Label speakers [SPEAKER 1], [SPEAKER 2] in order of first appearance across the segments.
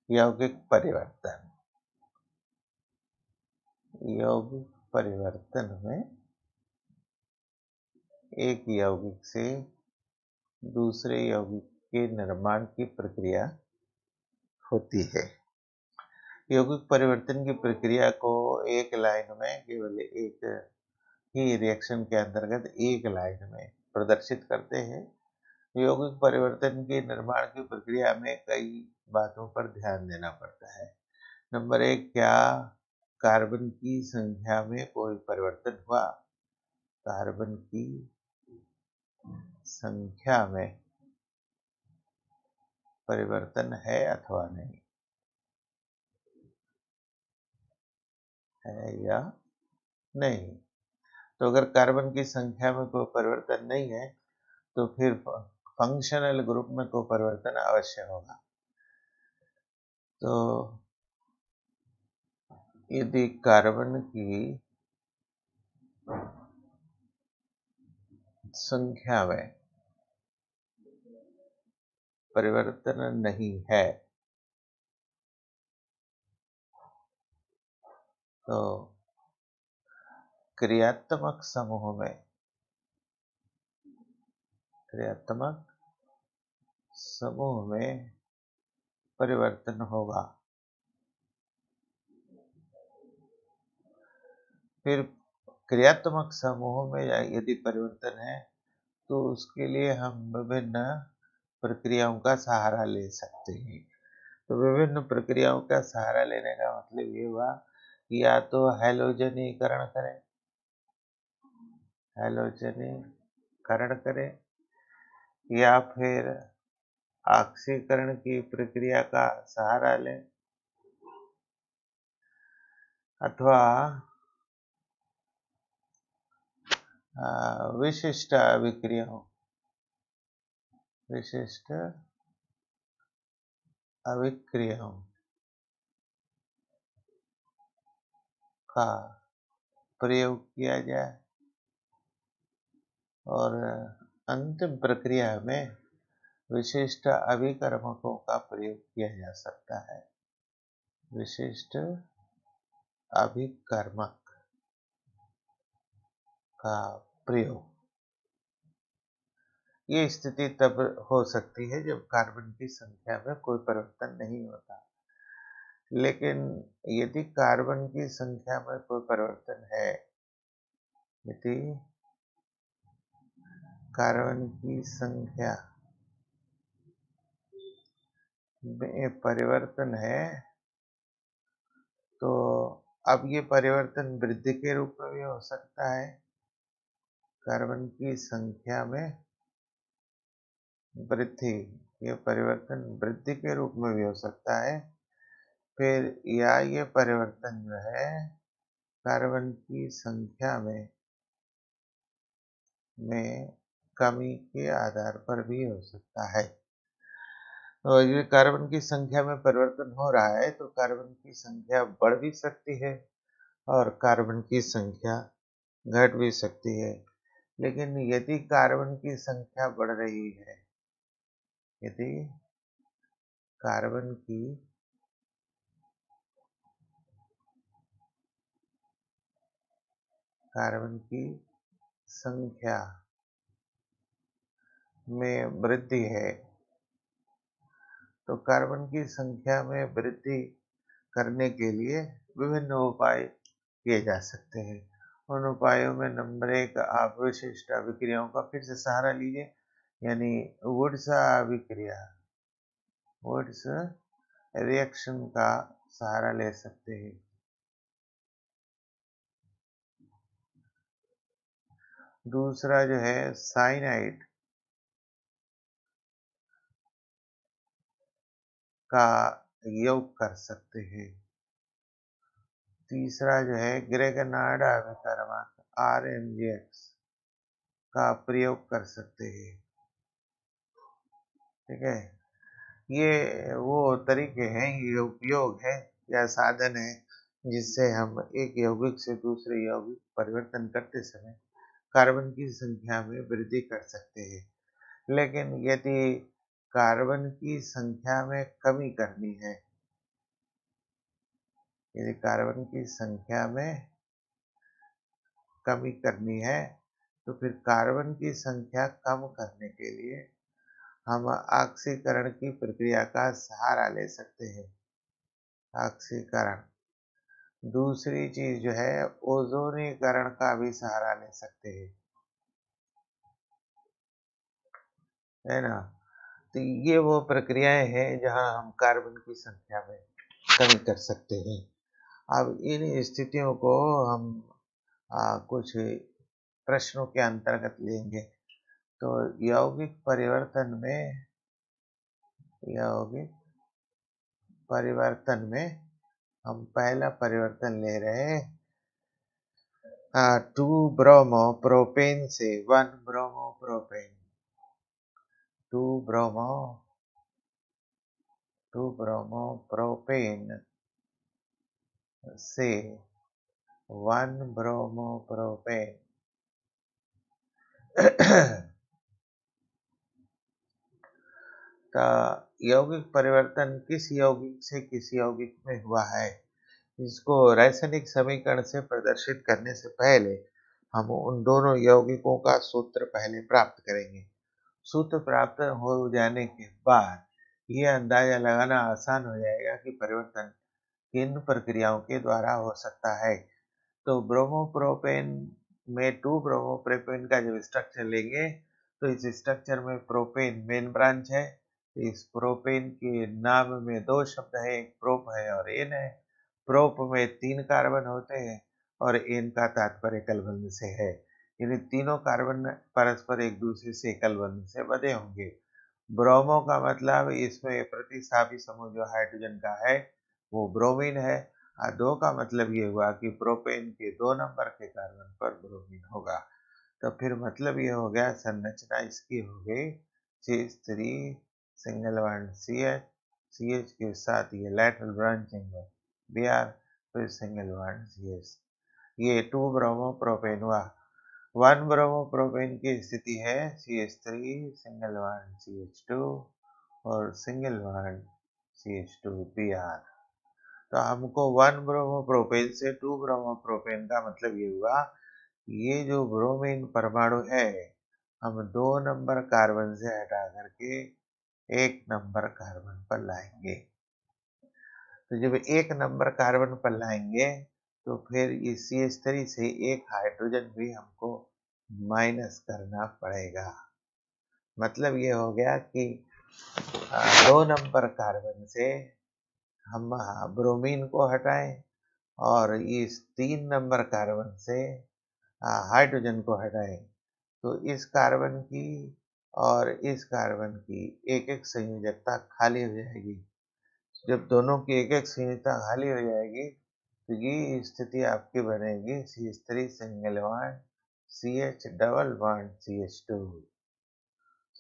[SPEAKER 1] यौगिक परिवर्तन। यौगिक परिवर्तन में एक यौगिक से दूसरे यौगिक के निर्माण की प्रक्रिया होती है। यौगिक परिवर्तन की प्रक्रिया को एक लाइन में केवल एक ही रिएक्शन के अंतर्गत एक लाइन में प्रदर्शित करते हैं। यौगिक परिवर्तन के निर्माण की प्रक्रिया में कई बातों पर ध्यान देना पड़ता है। नंबर 1, क्या कार्बन की संख्या में कोई परिवर्तन हुआ? कार्बन की संख्या में परिवर्तन है अथवा नहीं, है या नहीं। तो अगर कार्बन की संख्या में कोई परिवर्तन नहीं है तो फिर फंक्शनल ग्रुप में कोई परिवर्तन अवश्य होगा। तो यदि कार्बन की संख्या में परिवर्तन नहीं है तो क्रियात्मक समूह में परिवर्तन होगा। फिर क्रियात्मक समूह में यदि परिवर्तन है तो उसके लिए हम विभिन्न प्रक्रियाओं का सहारा ले सकते हैं। तो विभिन्न प्रक्रियाओं का सहारा लेने का मतलब ये हुआ कि या तो हैलोजनीकरण करें या फिर ऑक्सीकरण की प्रक्रिया का सहारा लें अथवा विशिष्ट अभिक्रियाओं का प्रयोग किया जाए और अंतिम प्रक्रिया में विशिष्ट अभिकर्मकों का प्रयोग किया जा सकता है। विशिष्ट अभिकर्मक का प्रयोग। ये स्थिति तब हो सकती है जब कार्बन की संख्या में कोई परिवर्तन नहीं होता। लेकिन यदि कार्बन की संख्या में कोई परिवर्तन है, यदि कार्बन की संख्या में परिवर्तन है तो अब ये परिवर्तन वृद्धि के रूप में भी हो सकता है। कार्बन की संख्या में वृद्धि, ये परिवर्तन वृद्धि के रूप में भी हो सकता है। फिर या ये परिवर्तन जो है कार्बन की संख्या में कमी के आधार पर भी हो सकता है। तो ये कार्बन की संख्या में परिवर्तन हो रहा है तो कार्बन की संख्या बढ़ भी सकती है और कार्बन की संख्या घट भी सकती है। लेकिन यदि कार्बन की संख्या बढ़ रही है, यदि कार्बन की संख्या में वृद्धि है तो कार्बन की संख्या में वृद्धि करने के लिए विभिन्न उपाय किए जा सकते हैं। उन उपायों में नंबर 1, आप विशिष्ट अभिक्रियाओं का फिर से सहारा लीजिए, यानी वुड्स रिएक्शन का सहारा ले सकते हैं। दूसरा जो है साइनाइड का योग कर सकते हैं। तीसरा जो है ग्रेगनार्ड अभिकर्मक RMGX का प्रयोग कर सकते हैं। ठीक है, ये वो तरीके हैं, ये उपयोग है या साधन है जिससे हम एक यौगिक से दूसरे यौगिक परिवर्तन करते समय कार्बन की संख्या में वृद्धि कर सकते हैं। लेकिन यदि कार्बन की संख्या में कमी करनी है यदि कार्बन की संख्या में कमी करनी है तो फिर कार्बन की संख्या कम करने के लिए हम ऑक्सीकरण की प्रक्रिया का सहारा ले सकते हैं। ऑक्सीकरण। दूसरी चीज जो है ओजोनीकरण का भी सहारा ले सकते हैं, है ना। तो ये वो प्रक्रियाएं हैं जहां हम कार्बन की संख्या में कमी कर सकते हैं। अब इन स्थितियों को हम कुछ प्रश्नों के अंतर्गत लेंगे। तो यौगिक परिवर्तन में हम पहला परिवर्तन ले रहे हैं 2 ब्रोमो प्रोपेन से 1 bromo propane 2 bromo 2 bromo propane से 1 ब्रोमो प्रोपेन। का यौगिक परिवर्तन किस यौगिक से किस यौगिक में हुआ है, इसको रासायनिक समीकरण से प्रदर्शित करने से पहले हम उन दोनों यौगिकों का सूत्र पहले प्राप्त करेंगे। सूत्र प्राप्त हो जाने के बाद ये अंदाजा लगाना आसान हो जाएगा कि परिवर्तन किन प्रक्रियाओं के द्वारा हो सकता है। तो ब्रोमोप्रोपेन में 2 ब्रोमोप्रोपेन का जब स्ट्रक्चर लेंगे तो इस स्ट्रक्चर में प्रोपेन मेन ब्रांच है। इस प्रोपेन के नाम में 2 शब्द है, एक प्रोप है और एन है। प्रोप में 3 कार्बन होते हैं और एन का तात्पर्य एकल बंध से है। यानी तीनों कार्बन परस्पर एक दूसरे से एकल बंध से बंधे होंगे। ब्रोमो का मतलब इसमें प्रतिस्थापी समूह जो हाइड्रोजन का है वो ब्रोमीन है। 2 का मतलब ये हुआ कि प्रोपेन के 2 नंबर के कार्बन पर ब्रोमीन होगा। तो फिर मतलब ये हो गया संरचना इसकी हो गई CH3 सिंगल बॉन्ड CH के साथ ये लैटरल ब्रांचिंग है Br, फिर सिंगल बॉन्ड CH। ये 2 ब्रोमो प्रोपेन हुआ। 1 ब्रोमो प्रोपेन की स्थिति है CH3 सिंगल बॉन्ड CH2 और सिंगल बॉन्ड CH2 Br। तो हमको 1 ब्रोमो प्रोपेन से 2 ब्रोमो प्रोपेन का मतलब ये हुआ, ये जो ब्रोमीन परमाणु है हम 2 नंबर कार्बन से हटा करके 1 नंबर कार्बन पर लाएंगे। तो जब 1 नंबर कार्बन पर लाएंगे तो फिर इस CH3 से एक हाइड्रोजन भी हमको माइनस करना पड़ेगा। मतलब ये हो गया कि 2 नंबर कार्बन से हम ब्रोमीन को हटाएं और इस 3 नंबर कार्बन से हाइड्रोजन को हटाएं। तो इस कार्बन की और इस कार्बन की एक एक संयोजकता खाली हो जाएगी। जब दोनों की एक एक संयोजकता खाली हो जाएगी तो ये स्थिति आपकी बनेगी CH3 single bond CH double bond CH2।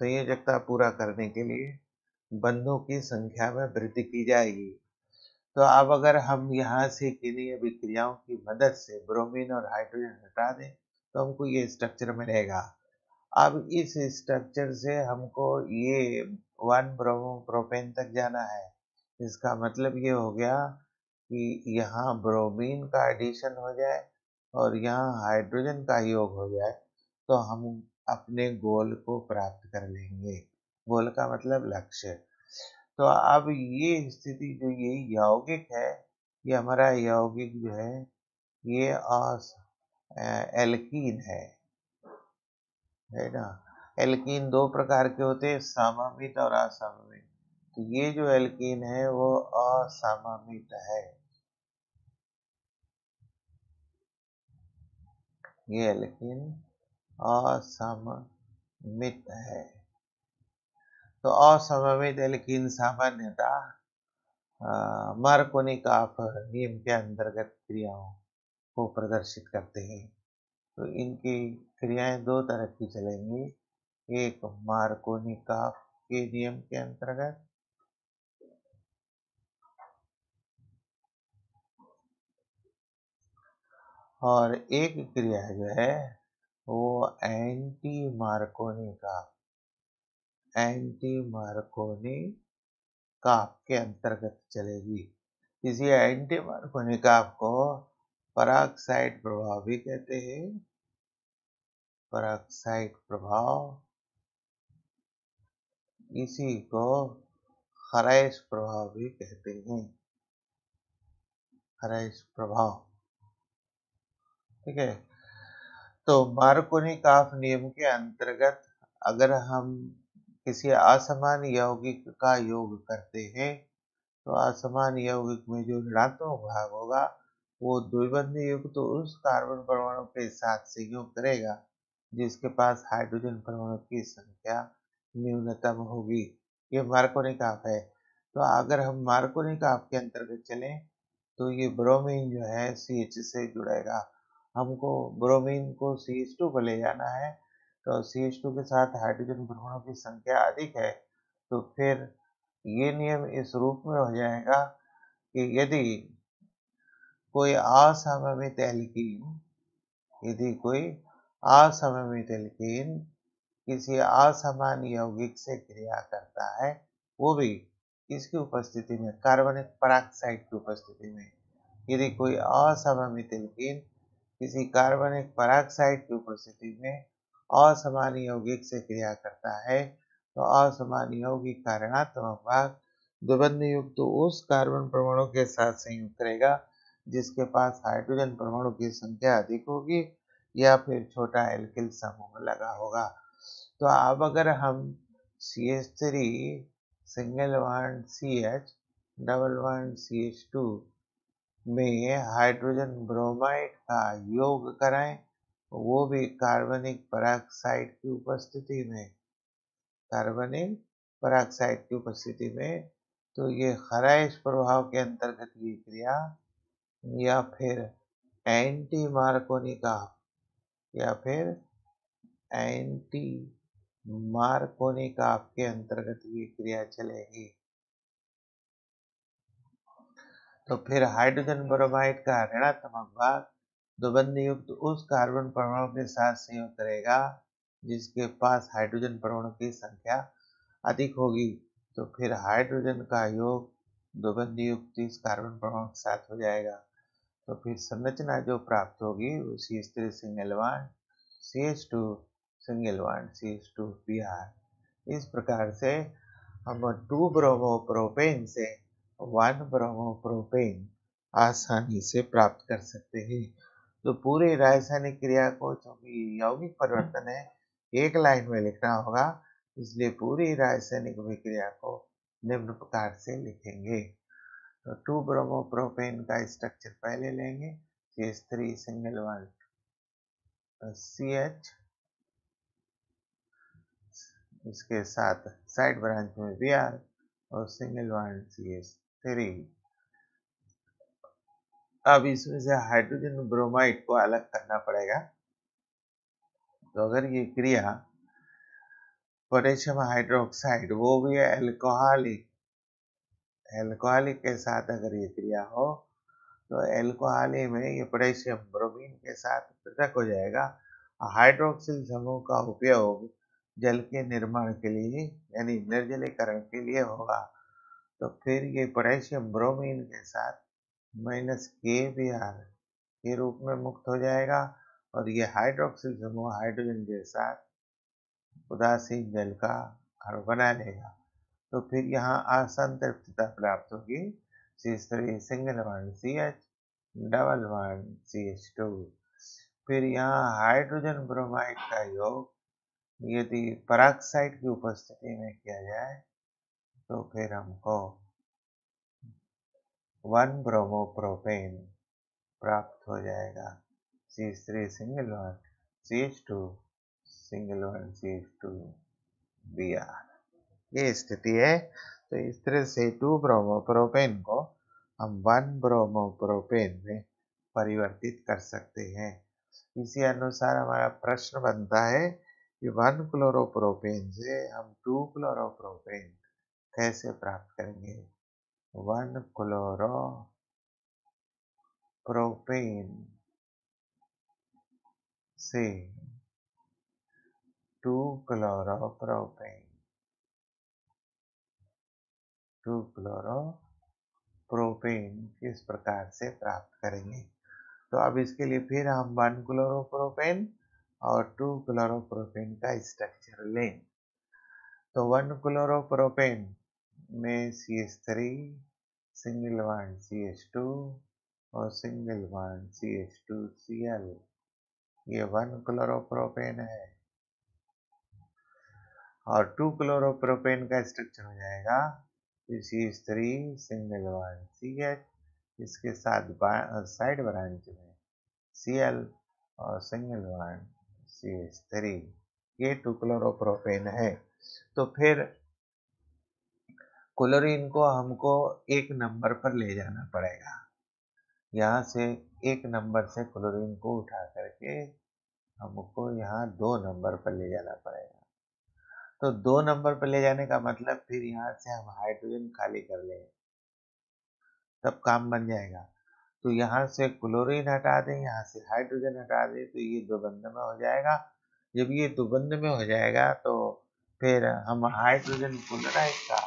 [SPEAKER 1] संयोजकता पूरा करने के लिए बंधों की संख्या में वृद्धि की जाएगी। तो अब अगर हम यहाँ से किन्हीं अभिक्रियाओं की मदद से ब्रोमीन और हाइड्रोजन हटा दें तो हमको ये स्ट्रक्चर मिलेगा। अब इस स्ट्रक्चर से हमको ये 1 ब्रोमो प्रोपेन तक जाना है। इसका मतलब ये हो गया कि यहाँ ब्रोमीन का एडिशन हो जाए और यहाँ हाइड्रोजन का योग हो जाए तो हम अपने गोल को प्राप्त कर लेंगे। गोल का मतलब लक्ष्य। तो अब ये स्थिति जो ये यौगिक है, ये हमारा यौगिक जो है ये एल्कीन है ना। एल्कीन 2 प्रकार के होते हैं, सममित और असममित। तो ये जो एल्कीन है वो असममित है। ये एल्कीन असममित है। तो असममित एल्कीन सामान्यतः मार्कोनिकॉफ नियम के अंतर्गत क्रियाओं को प्रदर्शित करते हैं। तो इनकी क्रियाएं 2 तरह की चलेंगी, एक मार्कोनिकॉफ के नियम के अंतर्गत और एक क्रिया जो है वो एंटी मार्कोनिकॉफ के अंतर्गत चलेगी। किसी एंटी मार्कोनिक आपको पराक्साइड प्रभाव भी कहते हैं। पराक्साइड प्रभाव, इसी को खराइश प्रभाव भी कहते हैं। खराइश प्रभाव, ठीक है। तो मार्कोनी-काफ नियम के अंतर्गत अगर हम किसी असमान यौगिक का योग करते हैं तो असमान यौगिक में जो ऋणात्मक भाग होगा वो द्विबंधी युक्त तो उस कार्बन परमाणु के साथ संयोग करेगा जिसके पास हाइड्रोजन परमाणु की संख्या न्यूनतम होगी। ये मार्कोनी-काफ है। तो अगर हम मार्कोनी-काफ के अंतर्गत चलें तो ये ब्रोमीन जो है CH से जुड़ेगा। हमको ब्रोमीन को CH2 पर ले जाना है, तो CH2 के साथ हाइड्रोजन परमाणु की संख्या अधिक है, तो फिर ये नियम इस रूप में हो जाएगा कि यदि कोई असममित एल्कीन किसी असमान यौगिक से क्रिया करता है, वो भी किसकी उपस्थिति में, कार्बनिक पराक्साइड की उपस्थिति में। यदि कोई असममित एल्कीन किसी कार्बनिक पराक्साइड की उपस्थिति में असमान यौगिक से क्रिया करता है, तो असमान यौगिक का ऋणात्मक भाग द्विबंधी युक्त तो उस कार्बन परमाणु के साथ संयोग करेगा जिसके पास हाइड्रोजन परमाणु की संख्या अधिक होगी या फिर छोटा एल्किल समूह लगा होगा। तो अब अगर हम CH3 single bond CH double bond CH2 में हाइड्रोजन ब्रोमाइड का योग कराएं, वो भी कार्बनिक पराक्साइड की उपस्थिति में, कार्बनिक पराक्साइड की उपस्थिति में, तो ये खराइश प्रभाव के अंतर्गत ये क्रिया या फिर एंटी मार्कोनी-काफ या फिर एंटी मार्कोनी-काफ के अंतर्गत ये क्रिया चलेगी। तो फिर हाइड्रोजन ब्रोमाइड का ऋणात्मक भाग द्विबंधी युक्त उस कार्बन परमाणु के साथ संयोग करेगा जिसके पास हाइड्रोजन परमाणु की संख्या अधिक होगी। तो फिर हाइड्रोजन का योग द्विबंधी युक्त इस कार्बन परमाणु के साथ हो जाएगा। तो फिर संरचना जो प्राप्त होगी वो CH3 single bond CH2 single bond CH2 Br। इस प्रकार से हम 2 ब्रोमोप्रोपेन से 1 ब्रोमोप्रोपेन आसानी से प्राप्त कर सकते हैं। तो पूरी रासायनिक क्रिया को, चूंकि यौगिक परिवर्तन है, एक लाइन में लिखना होगा, इसलिए पूरी रासायनिक अभिक्रिया को निम्न प्रकार से लिखेंगे। तो 2 ब्रोमोप्रोपेन का स्ट्रक्चर पहले लेंगे, CH3 सिंगल बॉन्ड CH, इसके साथ साइड ब्रांच में Br और सिंगल बॉन्ड CH3। अब इसमें से हाइड्रोजन ब्रोमाइड को अलग करना पड़ेगा। तो अगर ये क्रिया पोटेशियम हाइड्रोक्साइड, वो भी एल्कोहलिक के साथ अगर ये क्रिया हो तो एल्कोहली में ये पोटेशियम ब्रोमीन के साथ पृथक हो जाएगा। हाइड्रोक्सिल समूह का उपयोग जल के निर्माण के लिए यानी निर्जलीकरण के लिए होगा। तो फिर ये पोटेशियम ब्रोमीन के साथ -KBr के रूप में मुक्त हो जाएगा और ये हाइड्रोक्सिल समूह हाइड्रोजन के साथ उदासीन जल का अणु बना लेगा। तो फिर यहाँ असंतृप्तता प्राप्त होगी, CH3 single bond CH double bond CH2। फिर यहाँ हाइड्रोजन ब्रोमाइड का योग यदि पराक्साइड की उपस्थिति में किया जाए तो फिर हमको 1 ब्रोमोप्रोपेन प्राप्त हो जाएगा, CH3 single bond CH2 single bond CH2 Br। ये स्थिति है। तो इस तरह से 2 ब्रोमोप्रोपेन को हम 1 ब्रोमोप्रोपेन में परिवर्तित कर सकते हैं। इसी अनुसार हमारा प्रश्न बनता है कि 1 क्लोरोप्रोपेन से हम 2 क्लोरोप्रोपेन कैसे प्राप्त करेंगे। 1 क्लोरोप्रोपेन से 2 क्लोरोप्रोपेन क्लोरोप्रोपेन किस प्रकार से प्राप्त करेंगे। तो अब इसके लिए फिर हम 1 क्लोरोप्रोपेन और 2 क्लोरोप्रोपेन का स्ट्रक्चर लें। तो 1 क्लोरोप्रोपेन में CH3 सिंगल बॉन्ड CH2 और सिंगल बॉन्ड CH2Cl, ये 1 क्लोरोप्रोपेन है। और 2 क्लोरोप्रोपेन का स्ट्रक्चर हो जाएगा CH3 सिंगल बॉन्ड CH, इसके साथ साइड ब्रांच में Cl और सिंगल बॉन्ड CH3, ये 2 क्लोरोप्रोपेन है। तो फिर क्लोरीन को हमको एक नंबर पर ले जाना पड़ेगा। यहाँ से एक नंबर से क्लोरीन को उठा करके हमको यहाँ 2 नंबर पर ले जाना पड़ेगा। तो 2 नंबर पर ले जाने का मतलब फिर यहाँ से हम हाइड्रोजन खाली कर लें, तब काम बन जाएगा। तो यहाँ से क्लोरीन हटा दें, यहाँ से हाइड्रोजन हटा दें, तो ये 2 बंद में हो जाएगा। जब ये 2 बंद में हो जाएगा तो फिर हम हाइड्रोजन क्लोराइड का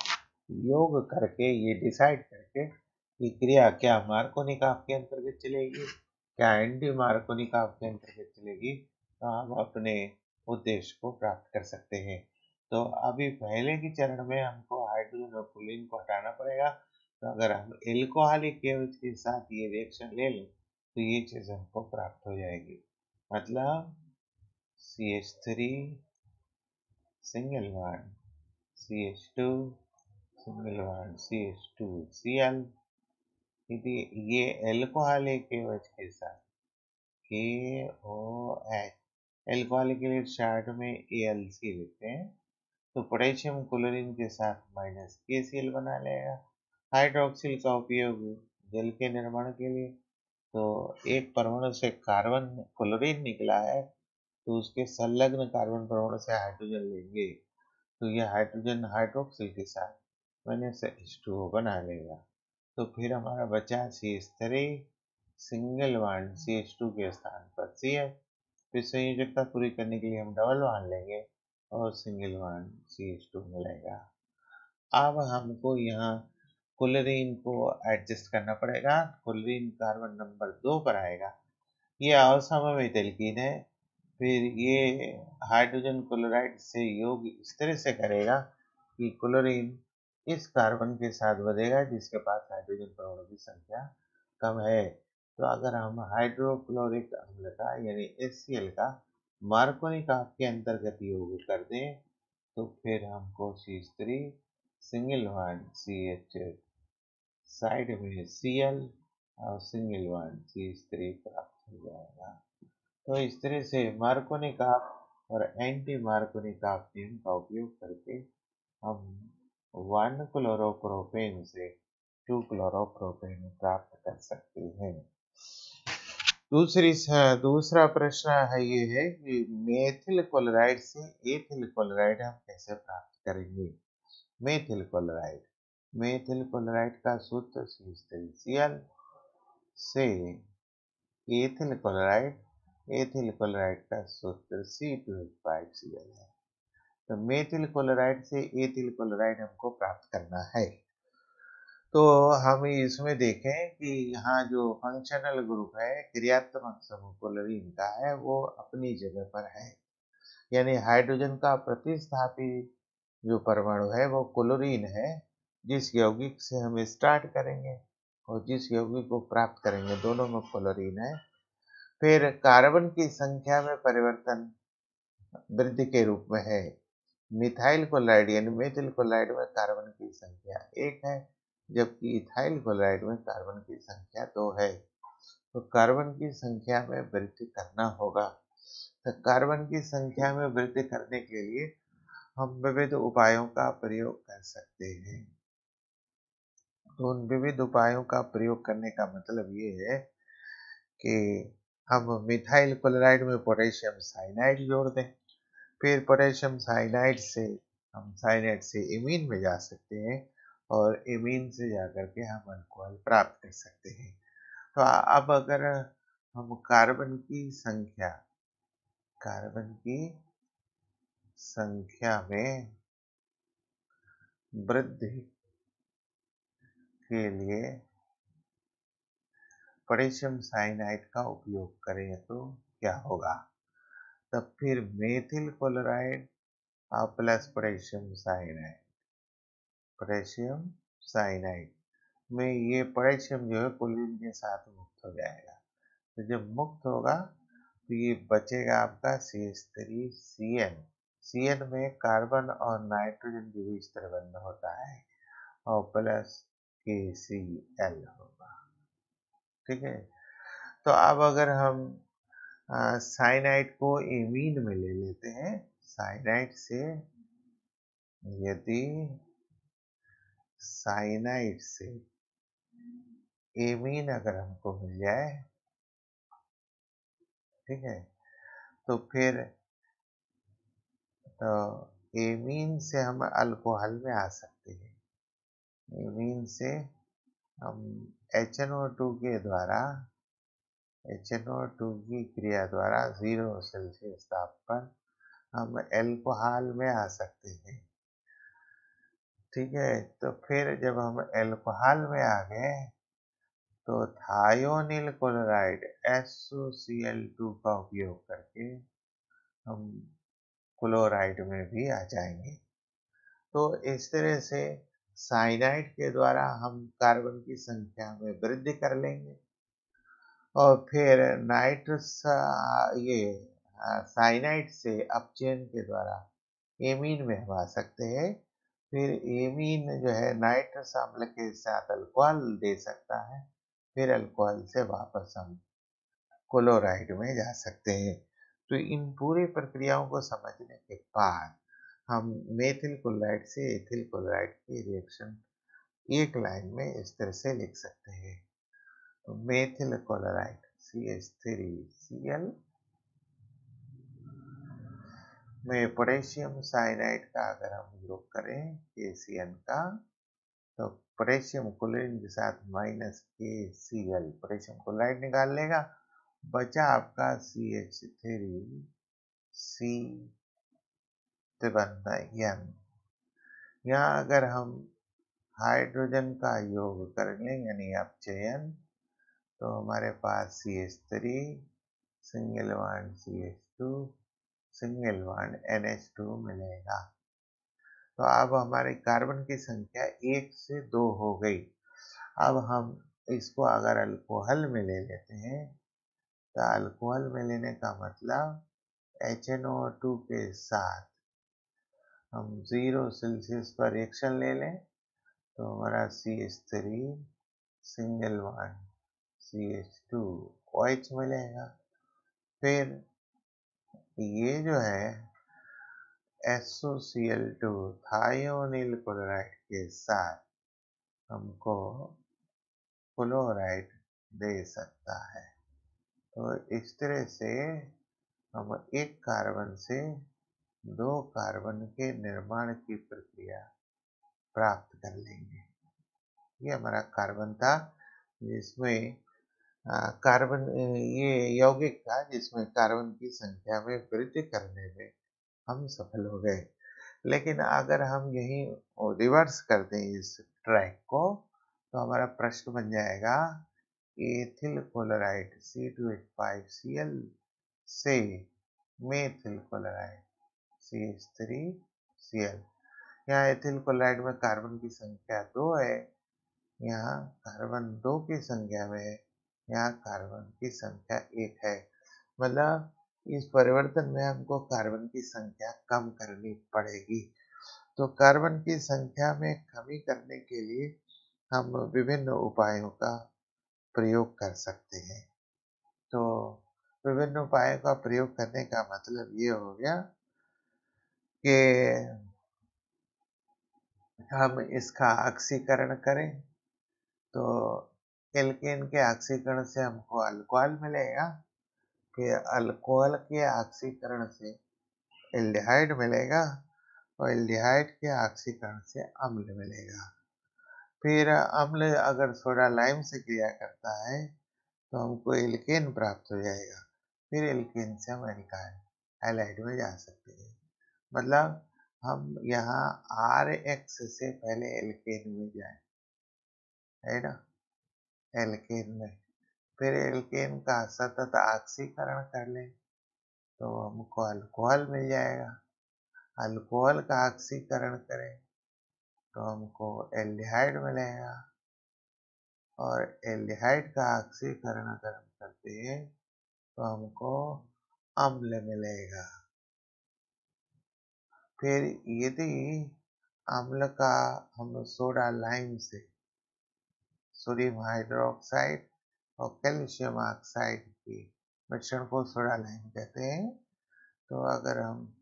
[SPEAKER 1] योग करके ये डिसाइड करके कि क्रिया क्या मार्कोनिकॉफ के अंतर्गत चलेगी, क्या एंटी मार्कोनिकॉफ के अंतर्गत चलेगी, तो हम अपने उद्देश्य को प्राप्त कर सकते हैं। तो अभी पहले के चरण में हमको हाइड्रोजन और क्लोरीन को हटाना पड़ेगा। तो अगर हम एल्कोहलिक केवच के साथ ये रिएक्शन ले लें तो ये चीज हमको प्राप्त हो जाएगी। मतलब CH3 single bond CH2 single bond CH2Cl, यदि ये एल्कोहलिक केवच के साथ KOH, एल्कोहलिक के लिए शार्ट में AlC लिखते हैं, तो पोटेशियम क्लोरीन के साथ माइनस KCl बना लेगा। हाइड्रोक्सिल का उपयोग जल के निर्माण के लिए, तो एक परमाणु से कार्बन क्लोरीन निकला है तो उसके संलग्न कार्बन परमाणु से हाइड्रोजन लेंगे, तो यह हाइड्रोजन हाइड्रोक्सिल के साथ माइनस H2O बना लेगा। तो फिर हमारा बचा CH3 सिंगल बॉन्ड CH2 के स्थान पर CH, फिर संयोजकता पूरी करने के लिए हम डबल बॉन्ड लेंगे और सिंगल बॉन्ड CH2 मिलेगा। अब हमको यहाँ क्लोरीन को एडजस्ट करना पड़ेगा। क्लोरीन कार्बन नंबर 2 पर आएगा। ये असममित एल्कीन है। फिर ये हाइड्रोजन क्लोराइड से योग इस तरह से करेगा कि क्लोरीन इस कार्बन के साथ बधेगा जिसके पास हाइड्रोजन परमाणु की संख्या कम है। तो अगर हम हाइड्रोक्लोरिक अम्ल का यानी HCl का मार्कोनिकॉफ के अंतर्गत योग कर दें तो फिर हमको CH3 single bond CH side में Cl और सिंगल बॉन्ड CH3 प्राप्त हो जाएगा। तो इस तरह से मार्कोनिकॉफ और एंटी मार्कोनिकॉफ नियम का उपयोग करके हम 1 क्लोरोप्रोपेन से 2 क्लोरोप्रोपेन प्राप्त कर सकते हैं। दूसरा प्रश्न है ये है कि मेथिल क्लोराइड से एथिल क्लोराइड हम कैसे प्राप्त करेंगे। मेथिल क्लोराइड का सूत्र CH3Cl से एथिल क्लोराइड का सूत्र C2H5Cl है। तो मेथिल क्लोराइड से एथिल क्लोराइड हमको प्राप्त करना है। तो हम इसमें देखें कि यहाँ जो फंक्शनल ग्रुप है क्रियात्मक समूह क्लोरीन का है वो अपनी जगह पर है, यानी हाइड्रोजन का प्रतिस्थापी जो परमाणु है वो क्लोरीन है। जिस यौगिक से हम स्टार्ट करेंगे और जिस यौगिक को प्राप्त करेंगे दोनों में क्लोरीन है। फिर कार्बन की संख्या में परिवर्तन वृद्धि के रूप में है। मिथाइल क्लोराइड यानी मेथिल क्लोराइड में कार्बन की संख्या 1 है, जबकि इथाइल क्लोराइड में कार्बन की संख्या 2 है। तो कार्बन की संख्या में वृद्धि करना होगा। तो कार्बन की संख्या में वृद्धि करने के लिए हम विविध उपायों का प्रयोग कर सकते हैं। तो उन विविध उपायों का प्रयोग करने का मतलब ये है कि हम मिथाइल क्लोराइड में पोटेशियम साइनाइड जोड़ दें, फिर पोटेशियम साइनाइड से हम साइनाइड से एमीन में जा सकते हैं और एमीन से जाकर के हम अल्कोहल प्राप्त कर सकते हैं। तो अब अगर हम कार्बन की संख्या में वृद्धि के लिए पोटेशियम साइनाइड का उपयोग करें तो क्या होगा? तब फिर methyl chloride plus potassium cyanide में ये पोटेशियम जो है क्लोरीन के साथ मुक्त हो जाएगा। तो जब मुक्त होगा तो ये बचेगा आपका CH3Cn। Cn में कार्बन और नाइट्रोजन के बीच त्रिबंध होता है और प्लस KCl होगा। ठीक है, तो अब अगर हम साइनाइड को एमीन में ले लेते हैं, साइनाइड से यदि साइनाइड से एमीन अगर हमको मिल जाए, ठीक है, तो फिर तो एमीन से हम अल्कोहल में आ सकते हैं। एमीन से हम HNO2 के द्वारा HNO2 की क्रिया द्वारा 0 सेल्सियस तापमान हम एल्कोहल में आ सकते हैं। ठीक है, तो फिर जब हम एल्कोहल में आ गए तो थायोनिल क्लोराइड SOCl2 का उपयोग करके हम क्लोराइड में भी आ जाएंगे। तो इस तरह से साइनाइड के द्वारा हम कार्बन की संख्या में वृद्धि कर लेंगे और फिर ये साइनाइड से अपचयन के द्वारा एमीन में हम आ सकते हैं। फिर एमीन जो है नाइट्रस अम्ल के साथ अल्कोहल दे सकता है, फिर अल्कोहल से वापस हम क्लोराइड में जा सकते हैं। तो इन पूरी प्रक्रियाओं को समझने के बाद हम मेथिल क्लोराइड से एथिल क्लोराइड की रिएक्शन एक लाइन में इस तरह से लिख सकते हैं। तो मेथिल क्लोराइड CH3Cl में पोटेशियम साइनाइड का अगर हम योग करें KCN का, तो पोटेशियम क्लोरीन के साथ -KCl पोटेशियम क्लोराइड निकाल लेगा, बचा आपका CH3C त्रिबंध N। यहाँ अगर हम हाइड्रोजन का योग कर लें यानी अपचयन, तो हमारे पास CH3 single bond CH2 single bond NH2 मिलेगा। तो अब हमारे कार्बन की संख्या 1 से 2 हो गई। अब हम इसको अगर अल्कोहल में ले लेते हैं, तो अल्कोहल में लेने का मतलब HNO2 के साथ हम 0 सेल्सियस पर रिएक्शन ले लें, तो हमारा CH3 single bond CH2 OH मिलेगा। फिर ये जो है SOCl2 थायोनिल क्लोराइड के साथ हमको क्लोराइड दे सकता है। तो इस तरह से हम एक कार्बन से 2 कार्बन के निर्माण की प्रक्रिया प्राप्त कर लेंगे। ये हमारा कार्बन था जिसमें कार्बन ये यौगिक था जिसमें कार्बन की संख्या में वृद्धि करने में हम सफल हो गए। लेकिन अगर हम यही रिवर्स कर दें इस ट्रैक को, तो हमारा प्रश्न बन जाएगा एथिल क्लोराइड C2H5Cl से मेथिल क्लोराइड CH3Cl। यहाँ एथिल क्लोराइड में कार्बन की संख्या 2 है, यहाँ कार्बन 2 की संख्या में है, यहाँ कार्बन की संख्या 1 है। मतलब इस परिवर्तन में हमको कार्बन की संख्या कम करनी पड़ेगी। तो कार्बन की संख्या में कमी करने के लिए हम विभिन्न उपायों का प्रयोग कर सकते हैं। तो विभिन्न उपायों का प्रयोग करने का मतलब ये हो गया कि हम इसका ऑक्सीकरण करें, तो एल्केन के ऑक्सीकरण से हमको अल्कोहल मिलेगा, फिर अल्कोहल के ऑक्सीकरण से एल्डिहाइड मिलेगा और एल्डिहाइड के ऑक्सीकरण से अम्ल मिलेगा। फिर अम्ल अगर सोडा लाइम से क्रिया करता है तो हमको एल्केन प्राप्त हो जाएगा, फिर एल्केन से हम एल्काइल हैलाइड में जा सकते हैं। मतलब हम यहाँ RX से पहले एल्केन में जाए, है ना, एल्केन में फिर एल्केन का सतत ऑक्सीकरण कर लें तो हमको अल्कोहल मिल जाएगा। अल्कोहल का ऑक्सीकरण करें तो हमको एल्डिहाइड मिलेगा, और एल्डिहाइड का ऑक्सीकरण अगर हम करते हैं तो हमको अम्ल मिलेगा। फिर यदि अम्ल का हम सोडा लाइम से सोडियम हाइड्रोक्साइड और कैल्शियम ऑक्साइड की मिश्रण को सोडा लाइम कहते हैं, तो अगर हम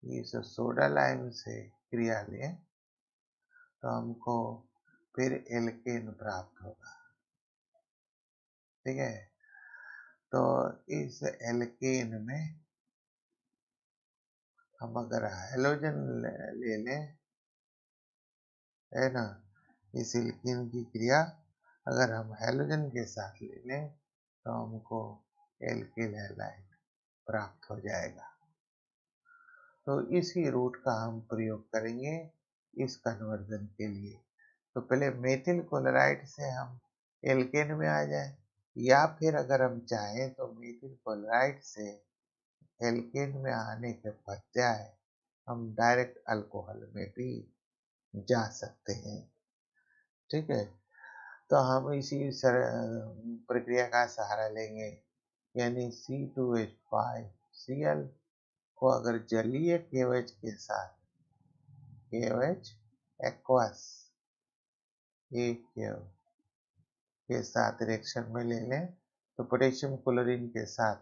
[SPEAKER 1] इस सोडा लाइम से क्रिया लें तो हमको फिर एल्केन प्राप्त होगा। ठीक है, तो इस एल्केन में हम अगर हैलोजन ले लें, है ना, इस एल्केन की क्रिया अगर हम हैलोजन के साथ ले लें तो हमको एल्किल हैलाइड प्राप्त हो जाएगा। तो इसी रूट का हम प्रयोग करेंगे इस कन्वर्जन के लिए। तो पहले मेथिल क्लोराइड से हम एल्केन में आ जाए, या फिर अगर हम चाहें तो मेथिल क्लोराइड से एल्केन में आने के बजाय हम डायरेक्ट अल्कोहल में भी जा सकते हैं। ठीक है, तो हम इसी प्रक्रिया का सहारा लेंगे, यानी C2H5Cl को अगर जलीय KOH के साथ KOH एक्वस के साथ रिएक्शन में ले लें तो पोटेशियम क्लोरीन के साथ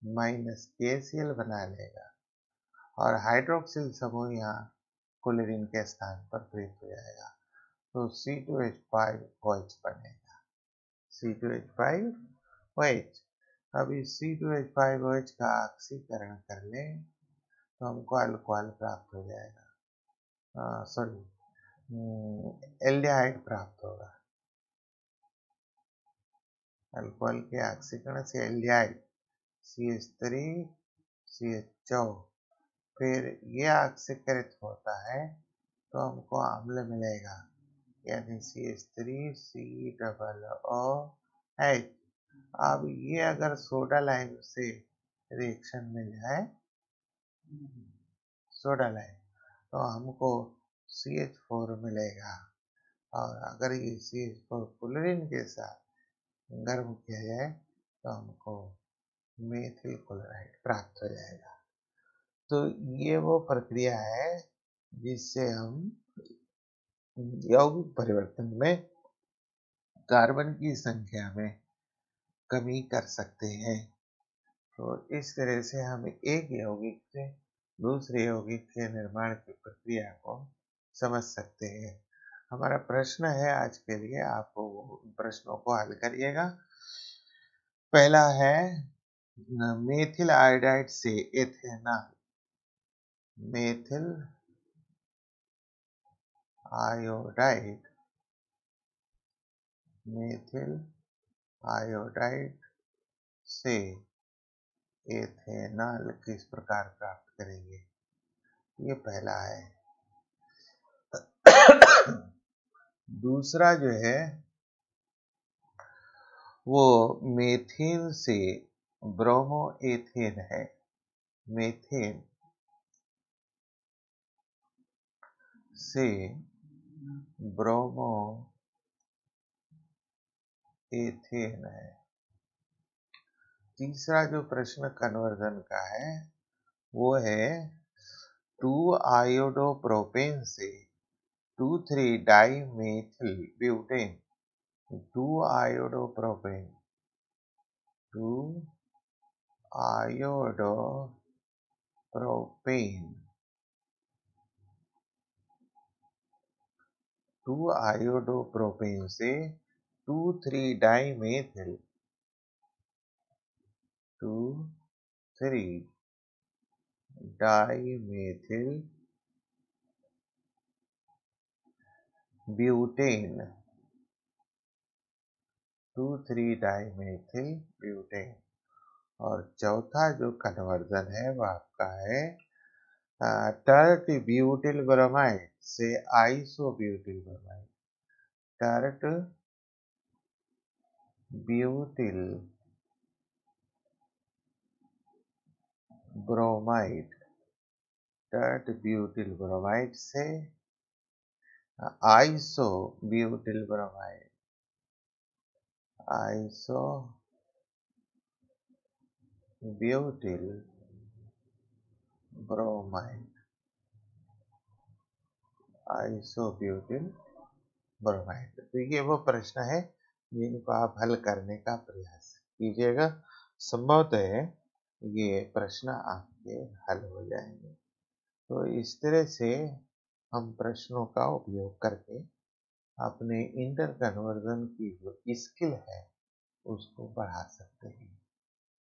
[SPEAKER 1] -KCl बना लेगा, और हाइड्रोक्सिल समूह यहाँ क्लोरीन के स्थान पर प्रयुक्त हो जाएगा, तो C2H5OH बनेगा। C2H5OH। अब इस C2H5OH का ऑक्सीकरण कर लें तो हमको अल्कोहल प्राप्त हो जाएगा, सॉरी एल्डिहाइड प्राप्त होगा। अल्कोहल के ऑक्सीकरण से एल्डिहाइड CH3CH4, फिर ये ऑक्सीकृत होता है तो हमको अम्ल मिलेगा, यानी CH3COOH। अब ये अगर सोडा लाइम से रिएक्शन में जाए, सोडा लाइम, तो हमको CH4 मिलेगा, और अगर ये CH4 क्लोरीन के साथ गर्म किया जाए तो हमको मेथिल क्लोराइड प्राप्त हो जाएगा। तो ये वो प्रक्रिया है जिससे हम यौगिक परिवर्तन में कार्बन की संख्या में कमी कर सकते हैं। तो इस तरह से हम एक यौगिक से दूसरे यौगिक के निर्माण की प्रक्रिया को समझ सकते हैं। हमारा प्रश्न है आज के लिए, आप उन प्रश्नों को हल करिएगा। पहला है मेथिल आयोडाइड से ethanol, methyl iodide, methyl iodide से एथेनॉल किस प्रकार प्राप्त करेंगे, ये पहला है। दूसरा जो है वो मेथेन से ब्रोमो एथेन है, मेथेन से ब्रोमो एथेन है। तीसरा जो प्रश्न कन्वर्जन का है वो है 2-आयोडोप्रोपेन से 2,3-डाईमेथिल ब्यूटेन, 2-आयोडोप्रोपेन, 2-आयोडोप्रोपेन, 2-आयोडोप्रोपेन से 2,3-डाईमेथिल, 2,3-डाईमेथिल ब्यूटेन, 2,3-डाईमेथिल ब्यूटेन। और चौथा जो कन्वर्जन है वो आपका है टर्ट ब्यूटिल ब्रोमाइड से isobutyl bromide, tert butyl bromide, tert butyl bromide से iso butyl bromide, iso butyl bromide, isobutyl bromide. तो ये वो प्रश्न है जिनको आप हल करने का प्रयास कीजिएगा, संभवतः ये प्रश्न आपके हल हो जाएंगे। तो इस तरह से हम प्रश्नों का उपयोग करके अपने इंटर कन्वर्जन की जो स्किल है उसको बढ़ा सकते हैं।